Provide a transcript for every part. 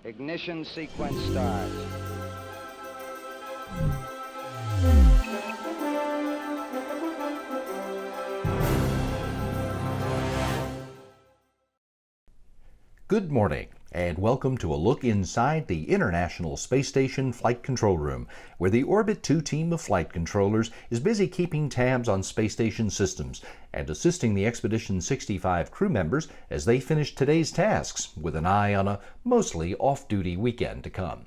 Ignition sequence start. Good morning, and welcome to a look inside the International Space Station Flight Control Room, where the Orbit 2 team of flight controllers is busy keeping tabs on space station systems and assisting the Expedition 65 crew members as they finish today's tasks with an eye on a mostly off-duty weekend to come.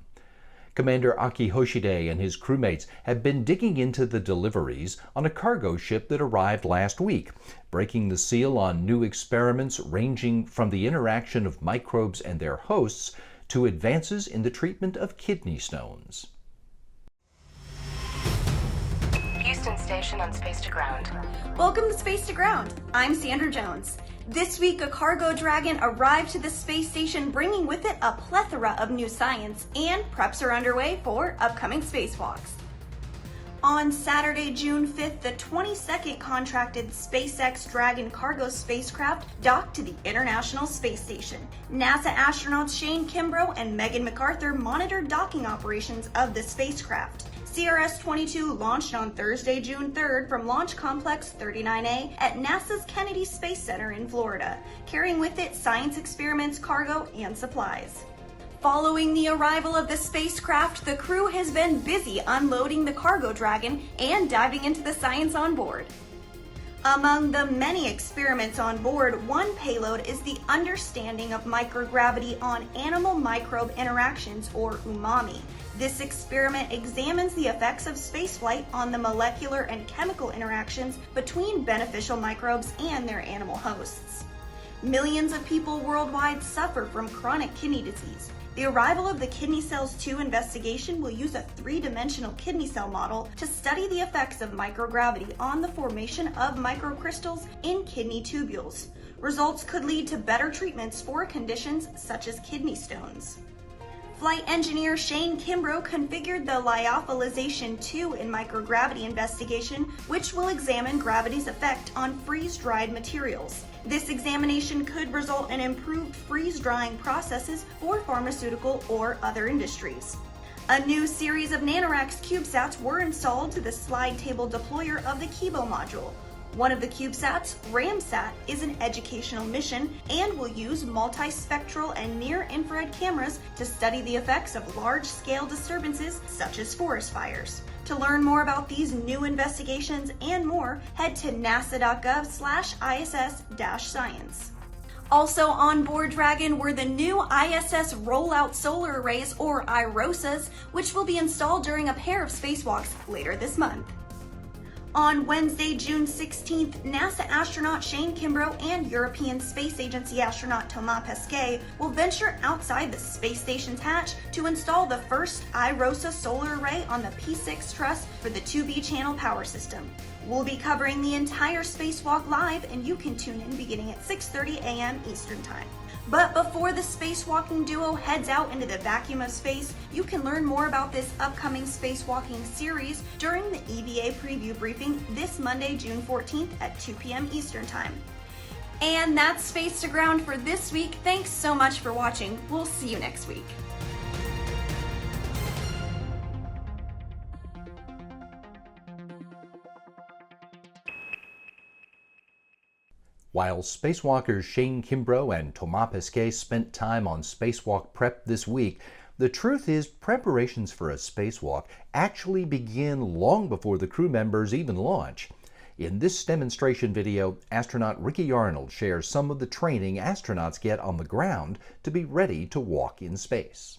Commander Aki Hoshide and his crewmates have been digging into the deliveries on a cargo ship that arrived last week, breaking the seal on new experiments ranging from the interaction of microbes and their hosts to advances in the treatment of kidney stones. Houston Station on Space to Ground. Welcome to Space to Ground. I'm Sandra Jones. This week, a cargo dragon arrived to the space station, bringing with it a plethora of new science, and preps are underway for upcoming spacewalks. On Saturday, June 5th, the 22nd contracted SpaceX Dragon cargo spacecraft docked to the International Space Station. NASA astronauts Shane Kimbrough and Megan MacArthur monitored docking operations of the spacecraft. CRS-22 launched on Thursday, June 3rd from Launch Complex 39A at NASA's Kennedy Space Center in Florida, carrying with it science experiments, cargo, and supplies. Following the arrival of the spacecraft, the crew has been busy unloading the cargo dragon and diving into the science on board. Among the many experiments on board, one payload is the understanding of microgravity on animal-microbe interactions, or umami. This experiment examines the effects of spaceflight on the molecular and chemical interactions between beneficial microbes and their animal hosts. Millions of people worldwide suffer from chronic kidney disease. The arrival of the Kidney Cells 2 investigation will use a three-dimensional kidney cell model to study the effects of microgravity on the formation of microcrystals in kidney tubules. Results could lead to better treatments for conditions such as kidney stones. Flight engineer Shane Kimbrough configured the lyophilization 2 in microgravity investigation, which will examine gravity's effect on freeze-dried materials. This examination could result in improved freeze-drying processes for pharmaceutical or other industries. A new series of NanoRacks CubeSats were installed to the slide table deployer of the Kibo module. One of the CubeSats, RamSat, is an educational mission and will use multispectral and near-infrared cameras to study the effects of large-scale disturbances such as forest fires. To learn more about these new investigations and more, head to nasa.gov/ISS-science. Also on board Dragon were the new ISS Rollout Solar Arrays, or IROSAs, which will be installed during a pair of spacewalks later this month. On Wednesday, June 16th, NASA astronaut Shane Kimbrough and European Space Agency astronaut Thomas Pesquet will venture outside the space station's hatch to install the first IROSA solar array on the P6 truss for the 2B channel power system. We'll be covering the entire spacewalk live, and you can tune in beginning at 6:30 a.m. Eastern Time. But before the spacewalking duo heads out into the vacuum of space, you can learn more about this upcoming spacewalking series during the EVA preview briefing this Monday, June 14th at 2 p.m. Eastern Time. And that's Space to Ground for this week. Thanks so much for watching. We'll see you next week. While spacewalkers Shane Kimbrough and Thomas Pesquet spent time on spacewalk prep this week, the truth is preparations for a spacewalk actually begin long before the crew members even launch. In this demonstration video, astronaut Ricky Arnold shares some of the training astronauts get on the ground to be ready to walk in space.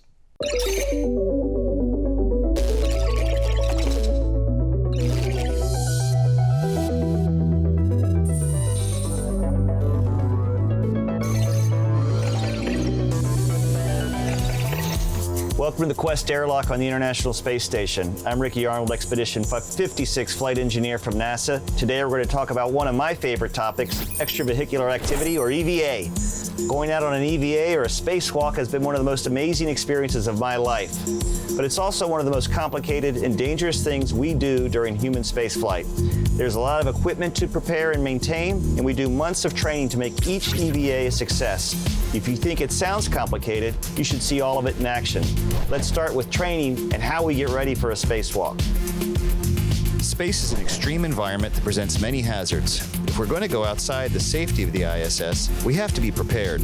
Welcome to the Quest airlock on the International Space Station. I'm Ricky Arnold, Expedition 56 flight engineer from NASA. Today we're going to talk about one of my favorite topics, extravehicular activity, or EVA. Going out on an EVA or a spacewalk has been one of the most amazing experiences of my life. But it's also one of the most complicated and dangerous things we do during human spaceflight. There's a lot of equipment to prepare and maintain, and we do months of training to make each EVA a success. If you think it sounds complicated, you should see all of it in action. Let's start with training and how we get ready for a spacewalk. Space is an extreme environment that presents many hazards. If we're going to go outside the safety of the ISS, we have to be prepared.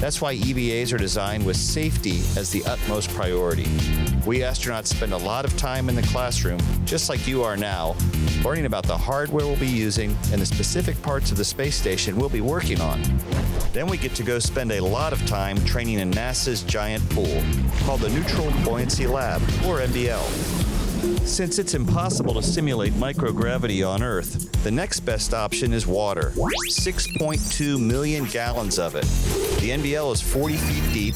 That's why EVAs are designed with safety as the utmost priority. We astronauts spend a lot of time in the classroom, just like you are now, learning about the hardware we'll be using and the specific parts of the space station we'll be working on. Then we get to go spend a lot of time training in NASA's giant pool, called the Neutral Buoyancy Lab, or NBL. Since it's impossible to simulate microgravity on Earth, the next best option is water. 6.2 million gallons of it. The NBL is 40 feet deep,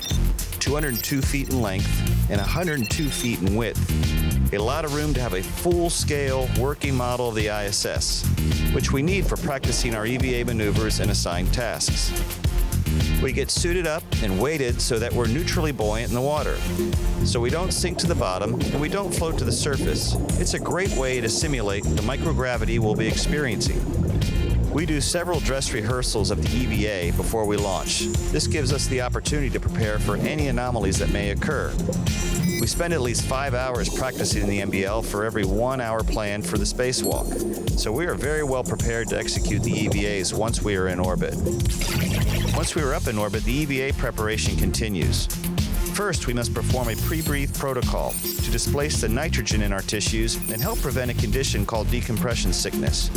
202 feet in length, and 102 feet in width. A lot of room to have a full-scale working model of the ISS, which we need for practicing our EVA maneuvers and assigned tasks. We get suited up and weighted so that we're neutrally buoyant in the water. So we don't sink to the bottom and we don't float to the surface. It's a great way to simulate the microgravity we'll be experiencing. We do several dress rehearsals of the EVA before we launch. This gives us the opportunity to prepare for any anomalies that may occur. We spend at least 5 hours practicing in the NBL for every 1 hour planned for the spacewalk. So we are very well prepared to execute the EVAs once we are in orbit. Once we are up in orbit, the EVA preparation continues. First, we must perform a pre-breathe protocol to displace the nitrogen in our tissues and help prevent a condition called decompression sickness.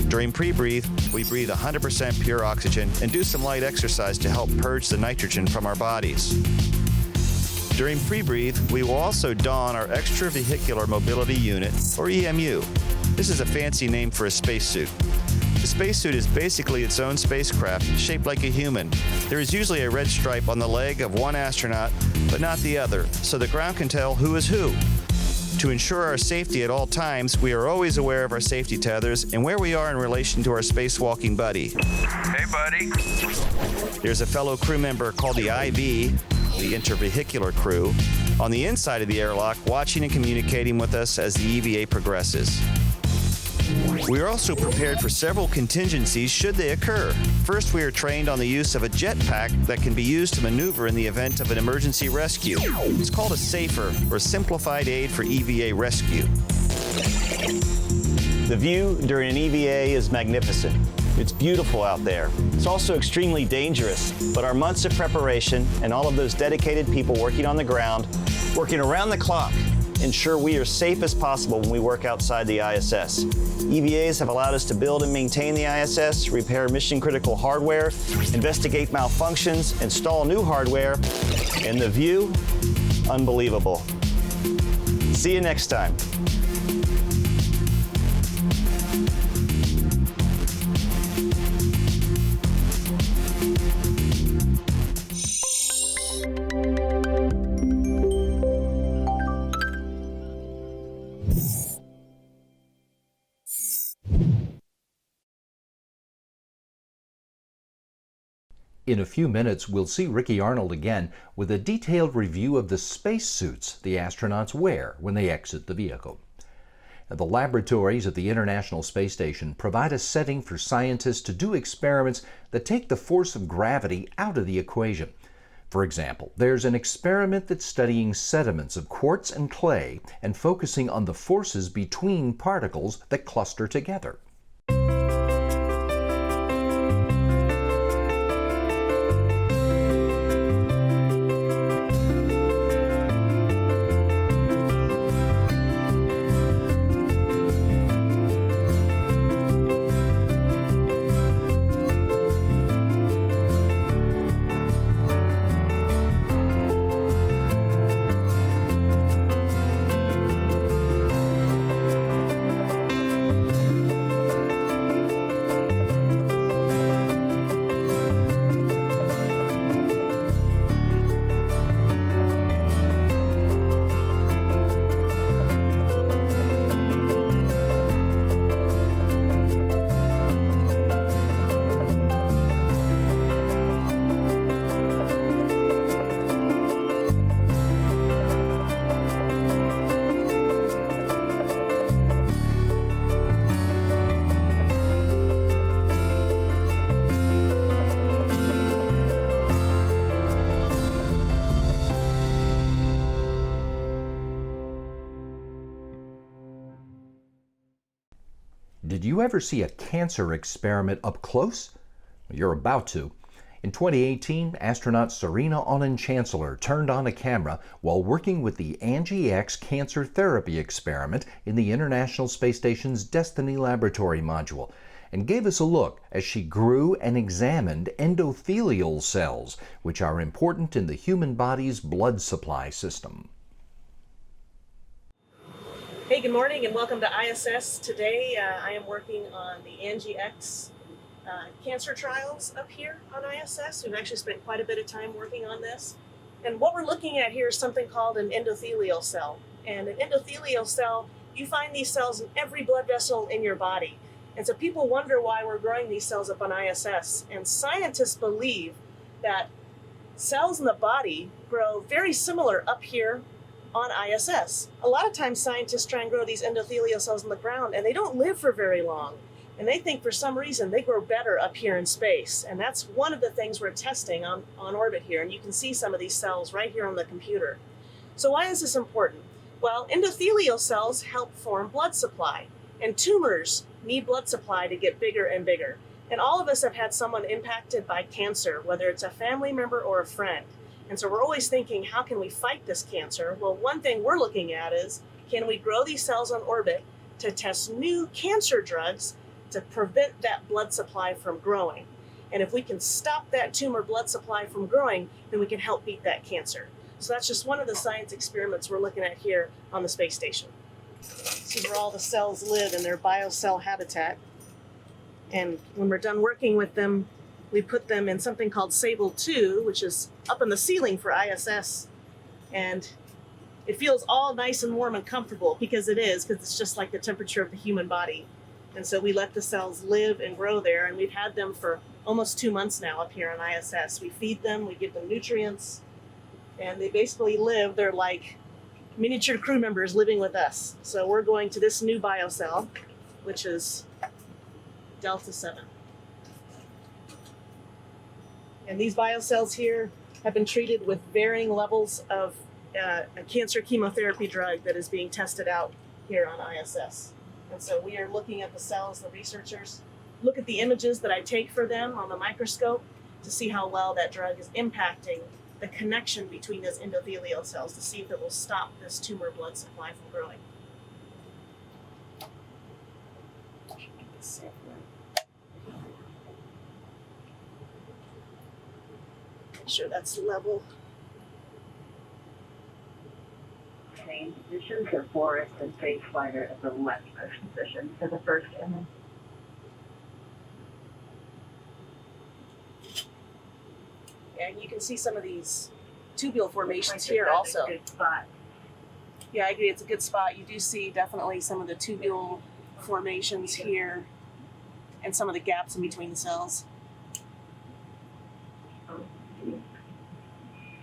During pre-breathe, we breathe 100% pure oxygen and do some light exercise to help purge the nitrogen from our bodies. During pre-breathe, we will also don our extravehicular mobility unit, or EMU. This is a fancy name for a spacesuit. The spacesuit is basically its own spacecraft, shaped like a human. There is usually a red stripe on the leg of one astronaut, but not the other, so the ground can tell who is who. To ensure our safety at all times, we are always aware of our safety tethers and where we are in relation to our spacewalking buddy. Hey, buddy. There's a fellow crew member called the IV, the intervehicular crew, on the inside of the airlock, watching and communicating with us as the EVA progresses. We are also prepared for several contingencies should they occur. First, we are trained on the use of a jetpack that can be used to maneuver in the event of an emergency rescue. It's called a SAFER, or Simplified Aid for EVA Rescue. The view during an EVA is magnificent. It's beautiful out there. It's also extremely dangerous, but our months of preparation and all of those dedicated people working on the ground, working around the clock, ensure we are safe as possible when we work outside the ISS. EVAs have allowed us to build and maintain the ISS, repair mission-critical hardware, investigate malfunctions, install new hardware, and the view, unbelievable. See you next time. In a few minutes, we'll see Ricky Arnold again with a detailed review of the spacesuits the astronauts wear when they exit the vehicle. Now, the laboratories at the International Space Station provide a setting for scientists to do experiments that take the force of gravity out of the equation. For example, there's an experiment that's studying sediments of quartz and clay and focusing on the forces between particles that cluster together. did you ever see a cancer experiment up close? You're about to. In 2018, astronaut Serena Auñón-Chancellor turned on a camera while working with the Angie-X cancer therapy experiment in the International Space Station's Destiny Laboratory module, and gave us a look as she grew and examined endothelial cells, which are important in the human body's blood supply system. Hey, good morning and welcome to ISS. Today I am working on the Angie-X cancer trials up here on ISS. We've actually spent quite a bit of time working on this. And what we're looking at here is something called an endothelial cell. And an endothelial cell, you find these cells in every blood vessel in your body. And so people wonder why we're growing these cells up on ISS. And scientists believe that cells in the body grow very similar up here on ISS. A lot of times scientists try and grow these endothelial cells in the ground and they don't live for very long. And they think for some reason they grow better up here in space. And that's one of the things we're testing on orbit here. And you can see some of these cells right here on the computer. So why is this important? Well, endothelial cells help form blood supply. And tumors need blood supply to get bigger and bigger. And all of us have had someone impacted by cancer, whether it's a family member or a friend. And so we're always thinking, how can we fight this cancer? Well, one thing we're looking at is, can we grow these cells on orbit to test new cancer drugs to prevent that blood supply from growing? And if we can stop that tumor blood supply from growing, then we can help beat that cancer. So that's just one of the science experiments we're looking at here on the space station. This is where all the cells live in their biocell habitat. And when we're done working with them, we put them in something called Sable 2, which is up in the ceiling for ISS. And it feels all nice and warm and comfortable because it's just like the temperature of the human body. And so we let the cells live and grow there, and we've had them for almost 2 months now up here on ISS. We feed them, we give them nutrients, and they basically live. They're like miniature crew members living with us. So we're going to this new biocell, which is Delta 7. And these biocells here have been treated with varying levels of a cancer chemotherapy drug that is being tested out here on ISS. And so we are looking at the cells, the researchers look at the images that I take for them on the microscope to see how well that drug is impacting the connection between those endothelial cells to see if it will stop this tumor blood supply from growing. Make sure that's level. Main positions are forest and spaceflight at the leftmost position for the first image. And you can see some of these tubule formations here also. A good spot. Yeah, I agree. It's a good spot. You do see definitely some of the tubule formations here and some of the gaps in between the cells.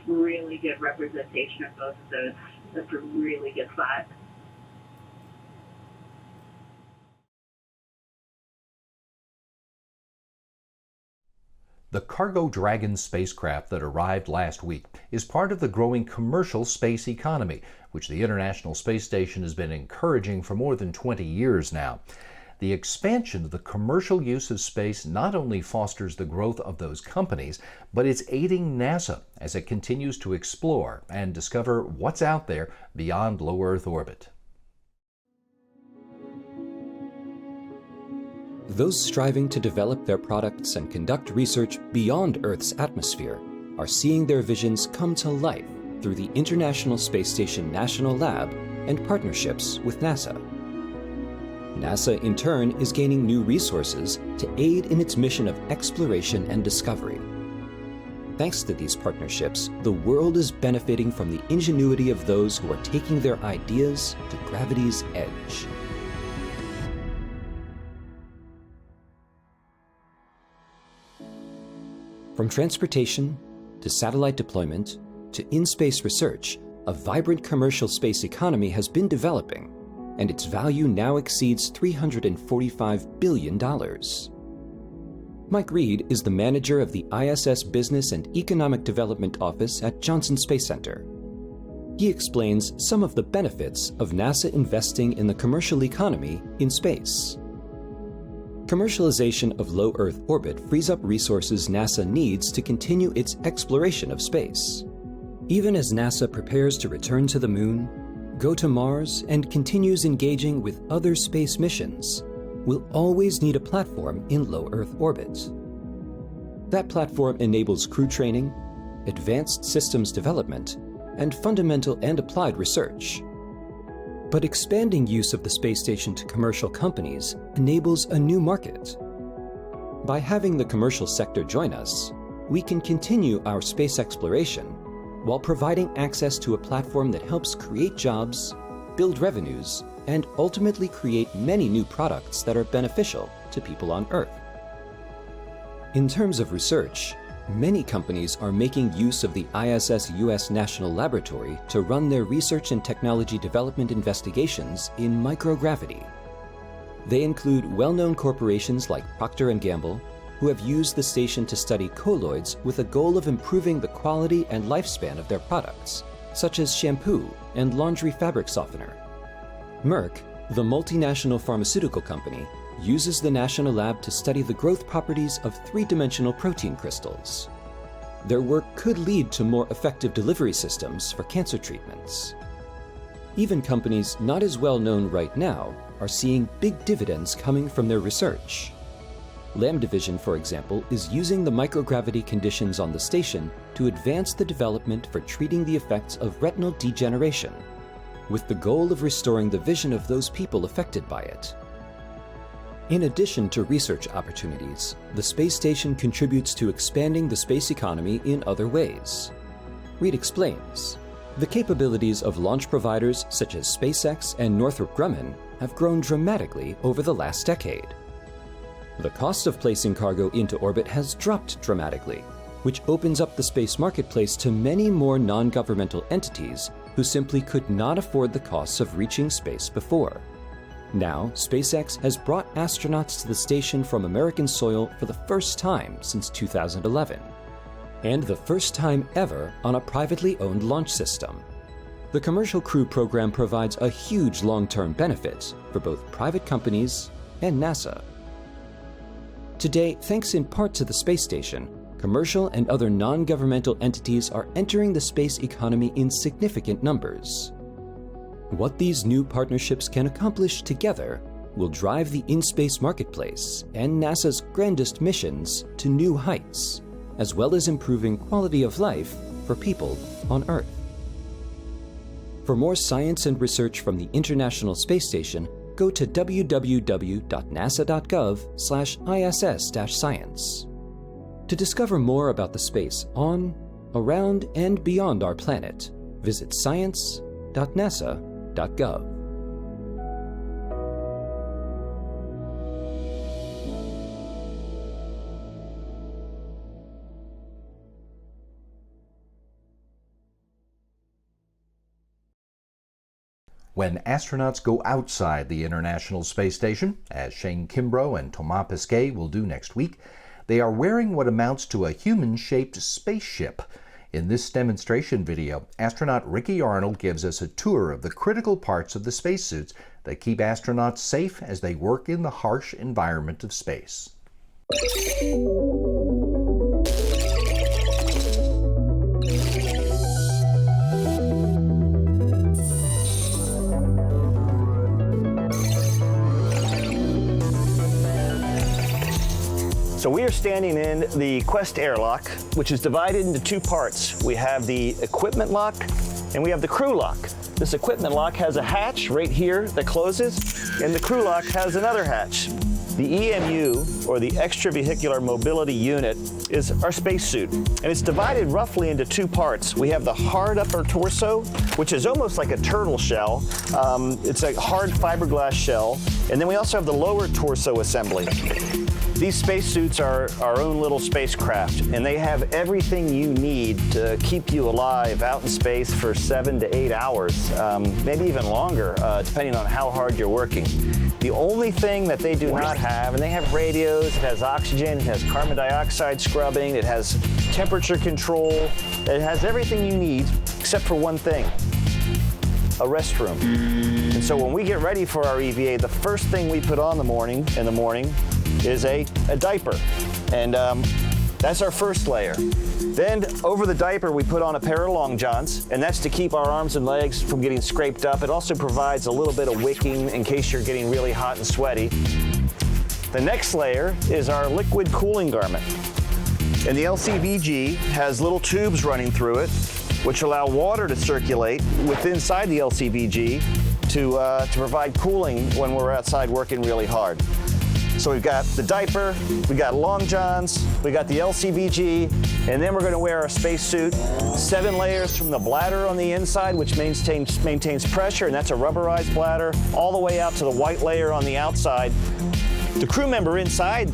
Really good representation of both of those. That's a really good spot. The Cargo Dragon spacecraft that arrived last week is part of the growing commercial space economy, which the International Space Station has been encouraging for more than 20 years now. The expansion of the commercial use of space not only fosters the growth of those companies, but it's aiding NASA as it continues to explore and discover what's out there beyond low Earth orbit. Those striving to develop their products and conduct research beyond Earth's atmosphere are seeing their visions come to life through the International Space Station National Lab and partnerships with NASA. NASA, in turn, is gaining new resources to aid in its mission of exploration and discovery. Thanks to these partnerships, the world is benefiting from the ingenuity of those who are taking their ideas to gravity's edge. From transportation to satellite deployment to in-space research, a vibrant commercial space economy has been developing, and its value now exceeds $345 billion. Mike Reed is the manager of the ISS Business and Economic Development Office at Johnson Space Center. He explains some of the benefits of NASA investing in the commercial economy in space. commercialization of low Earth orbit frees up resources NASA needs to continue its exploration of space. Even as NASA prepares to return to the Moon, go to Mars, and continues engaging with other space missions, we'll always need a platform in low Earth orbit. That platform enables crew training, advanced systems development, and fundamental and applied research. But expanding use of the space station to commercial companies enables a new market. By having the commercial sector join us, we can continue our space exploration while providing access to a platform that helps create jobs, build revenues, and ultimately create many new products that are beneficial to people on Earth. In terms of research, many companies are making use of the ISS U.S. National Laboratory to run their research and technology development investigations in microgravity. They include well-known corporations like Procter & Gamble, who have used the station to study colloids with a goal of improving the quality and lifespan of their products, such as shampoo and laundry fabric softener. Merck, the multinational pharmaceutical company, uses the National Lab to study the growth properties of three-dimensional protein crystals. Their work could lead to more effective delivery systems for cancer treatments. Even companies not as well known right now are seeing big dividends coming from their research. Lam Division, for example, is using the microgravity conditions on the station to advance the development for treating the effects of retinal degeneration, with the goal of restoring the vision of those people affected by it. In addition to research opportunities, the space station contributes to expanding the space economy in other ways. Reed explains, the capabilities of launch providers such as SpaceX and Northrop Grumman have grown dramatically over the last decade. The cost of placing cargo into orbit has dropped dramatically, which opens up the space marketplace to many more non-governmental entities who simply could not afford the costs of reaching space before. Now, SpaceX has brought astronauts to the station from American soil for the first time since 2011, and the first time ever on a privately owned launch system. The Commercial Crew Program provides a huge long-term benefit for both private companies and NASA. Today, thanks in part to the space station, commercial and other non-governmental entities are entering the space economy in significant numbers. What these new partnerships can accomplish together will drive the in-space marketplace and NASA's grandest missions to new heights, as well as improving quality of life for people on Earth. For more science and research from the International Space Station, go to www.nasa.gov/ISS-science. To discover more about the space on, around, and beyond our planet, visit science.nasa.gov. When astronauts go outside the International Space Station, as Shane Kimbrough and Thomas Pesquet will do next week, they are wearing what amounts to a human-shaped spaceship. In this demonstration video, astronaut Ricky Arnold gives us a tour of the critical parts of the spacesuits that keep astronauts safe as they work in the harsh environment of space. So we are standing in the Quest airlock, which is divided into two parts. We have the equipment lock and we have the crew lock. This equipment lock has a hatch right here that closes, and the crew lock has another hatch. The EMU, or the Extravehicular Mobility Unit, is our spacesuit, and it's divided roughly into two parts. We have the hard upper torso, which is almost like a turtle shell. It's a hard fiberglass shell, and then we also have the lower torso assembly. These spacesuits are our own little spacecraft, and they have everything you need to keep you alive out in space for 7 to 8 hours, maybe even longer, depending on how hard you're working. The only thing that they do not have, and they have radios, it has oxygen, it has carbon dioxide scrubbing, it has temperature control, it has everything you need except for one thing. a restroom. And so when we get ready for our EVA, the first thing we put on in the morning is a diaper. And that's our first layer. Then over the diaper, we put on a pair of long johns, and that's to keep our arms and legs from getting scraped up. It also provides a little bit of wicking in case you're getting really hot and sweaty. The next layer is our liquid cooling garment. And the LCVG has little tubes running through it, which allow water to circulate inside the LCVG to provide cooling when we're outside working really hard. So we've got the diaper, we got long johns, we got the LCVG, and then we're going to wear our spacesuit. 7 layers from the bladder on the inside, which maintains pressure, and that's a rubberized bladder, all the way out to the white layer on the outside. The crew member inside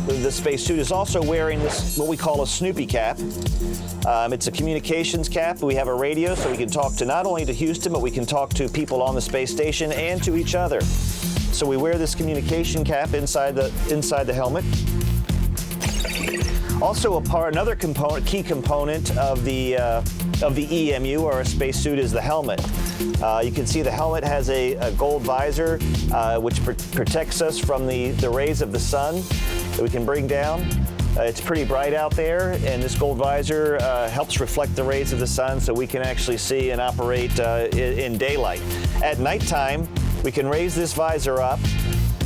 the spacesuit is also wearing this, what we call a Snoopy cap. It's a communications cap. We have a radio, so we can talk to not only to Houston, but we can talk to people on the space station and to each other. So we wear this communication cap inside the helmet. Also another key component of the EMU or a spacesuit is the helmet. You can see the helmet has a gold visor which protects us from the rays of the sun that we can bring down. It's pretty bright out there, and this gold visor helps reflect the rays of the sun so we can actually see and operate in daylight. At nighttime, we can raise this visor up,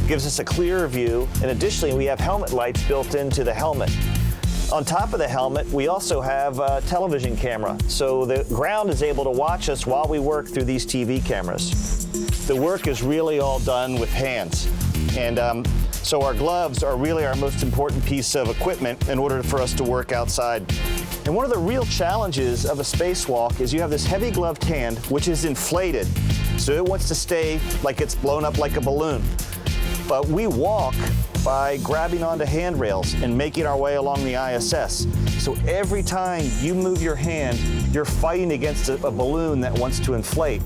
gives us a clearer view, and additionally we have helmet lights built into the helmet. On top of the helmet, we also have a television camera, so the ground is able to watch us while we work through these TV cameras. The work is really all done with hands, and so our gloves are really our most important piece of equipment in order for us to work outside. And one of the real challenges of a spacewalk is you have this heavy gloved hand, which is inflated, so it wants to stay like it's blown up like a balloon. But we walk by grabbing onto handrails and making our way along the ISS. So every time you move your hand, you're fighting against a balloon that wants to inflate.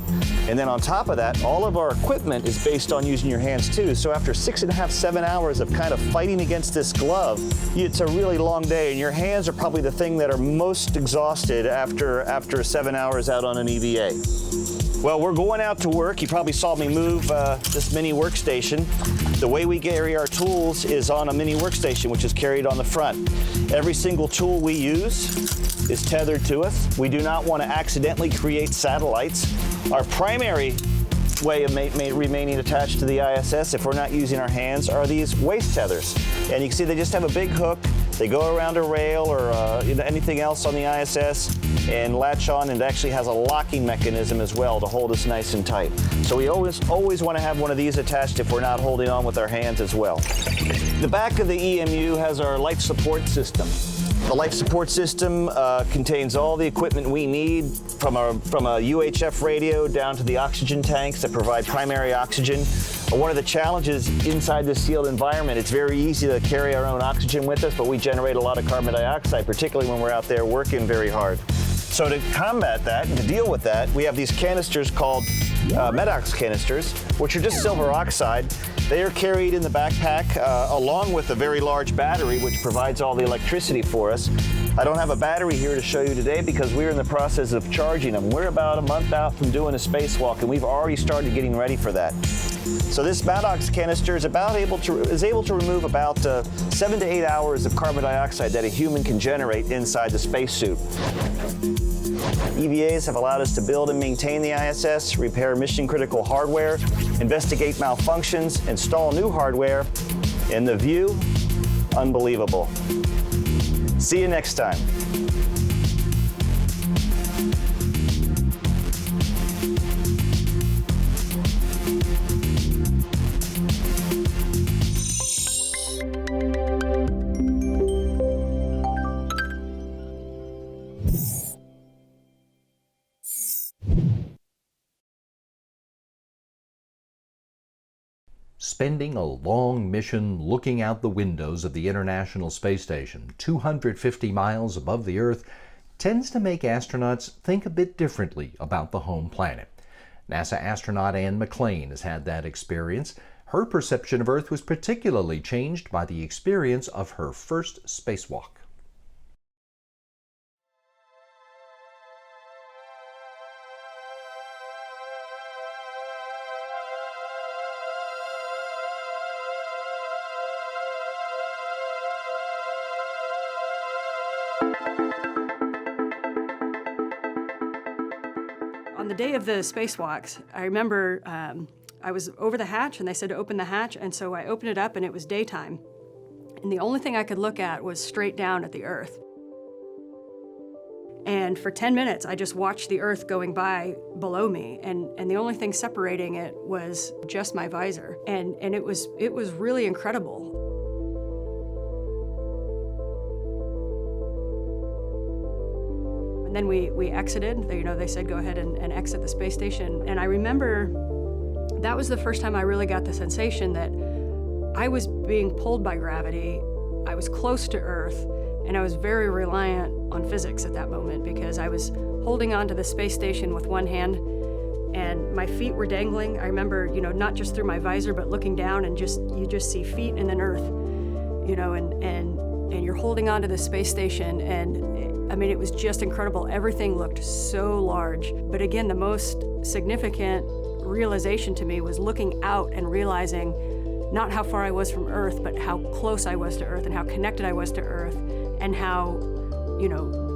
And then on top of that, all of our equipment is based on using your hands too. So after 6.5, 7 hours of kind of fighting against this glove, it's a really long day, and your hands are probably the thing that are most exhausted after 7 hours out on an EVA. Well, we're going out to work. You probably saw me move this mini workstation. The way we carry our tools is on a mini workstation, which is carried on the front. Every single tool we use is tethered to us. We do not want to accidentally create satellites. Our primary way of remaining attached to the ISS, if we're not using our hands, are these waist tethers. And you can see they just have a big hook. They go around a rail or anything else on the ISS and latch on, and it actually has a locking mechanism as well to hold us nice and tight. So we always want to have one of these attached if we're not holding on with our hands as well. The back of the EMU has our life support system. The life support system contains all the equipment we need, from a UHF radio down to the oxygen tanks that provide primary oxygen. One of the challenges inside this sealed environment, it's very easy to carry our own oxygen with us, but we generate a lot of carbon dioxide, particularly when we're out there working very hard. So to combat that and to deal with that, we have these canisters called Medox canisters, which are just silver oxide. They are carried in the backpack along with a very large battery, which provides all the electricity for us. I don't have a battery here to show you today because we're in the process of charging them. We're about a month out from doing a spacewalk, and we've already started getting ready for that. So this Medox canister is able to remove about 7 to 8 hours of carbon dioxide that a human can generate inside the spacesuit. EVAs have allowed us to build and maintain the ISS, repair mission-critical hardware, investigate malfunctions, install new hardware, and the view, unbelievable. See you next time. Spending a long mission looking out the windows of the International Space Station, 250 miles above the Earth, tends to make astronauts think a bit differently about the home planet. NASA astronaut Anne McClain has had that experience. Her perception of Earth was particularly changed by the experience of her first spacewalk. On the day of the spacewalks, I remember I was over the hatch and they said to open the hatch, and so I opened it up and it was daytime. And the only thing I could look at was straight down at the Earth. And for 10 minutes, I just watched the Earth going by below me, and the only thing separating it was just my visor. And it was really incredible. And then we exited. They said go ahead and exit the space station. And I remember that was the first time I really got the sensation that I was being pulled by gravity. I was close to Earth, and I was very reliant on physics at that moment because I was holding on to the space station with one hand and my feet were dangling. I remember, not just through my visor, but looking down and you just see feet and then Earth, and you're holding on to the space station. And I mean, it was just incredible. Everything looked so large. But again, the most significant realization to me was looking out and realizing not how far I was from Earth, but how close I was to Earth and how connected I was to Earth, and how,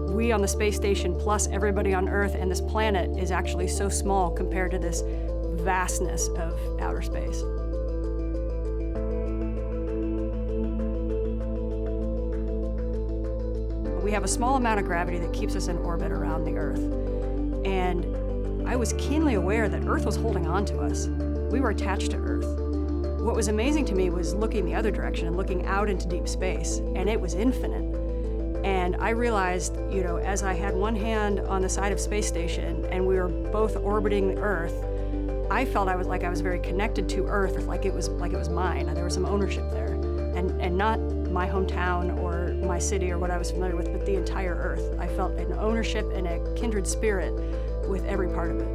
we on the space station plus everybody on Earth and this planet is actually so small compared to this vastness of outer space. We have a small amount of gravity that keeps us in orbit around the Earth. And I was keenly aware that Earth was holding on to us. We were attached to Earth. What was amazing to me was looking the other direction and looking out into deep space, and it was infinite. And I realized, as I had one hand on the side of space station and we were both orbiting Earth, I felt I was very connected to Earth, like it was mine. There was some ownership there, and not my hometown or my city or what I was familiar with, but the entire Earth. I felt an ownership and a kindred spirit with every part of it.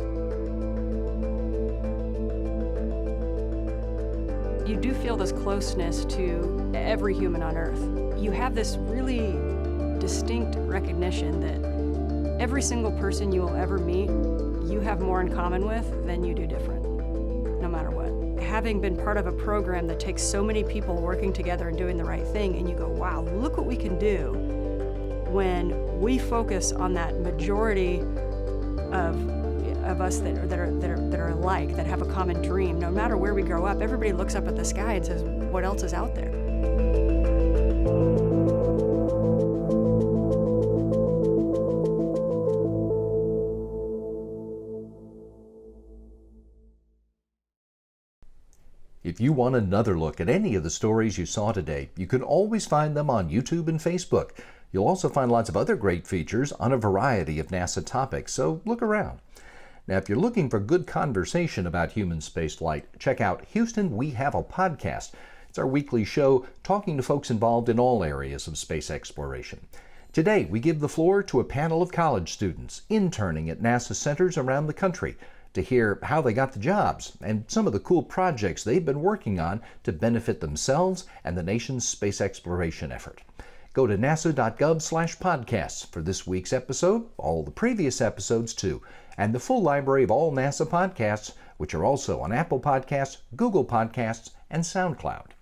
You do feel this closeness to every human on Earth. You have this really distinct recognition that every single person you will ever meet, you have more in common with than you do different, no matter what. Having been part of a program that takes so many people working together and doing the right thing, and you go, wow, look what we can do when we focus on that majority of us that are alike, that have a common dream. No matter where we grow up, everybody looks up at the sky and says, what else is out there? If you want another look at any of the stories you saw today, you can always find them on YouTube and Facebook. You'll also find lots of other great features on a variety of NASA topics, so look around. Now, if you're looking for good conversation about human spaceflight, check out Houston, We Have a Podcast. It's our weekly show talking to folks involved in all areas of space exploration. Today, we give the floor to a panel of college students interning at NASA centers around the country to hear how they got the jobs and some of the cool projects they've been working on to benefit themselves and the nation's space exploration effort. Go to nasa.gov/podcasts for this week's episode, all the previous episodes too, and the full library of all NASA podcasts, which are also on Apple Podcasts, Google Podcasts, and SoundCloud.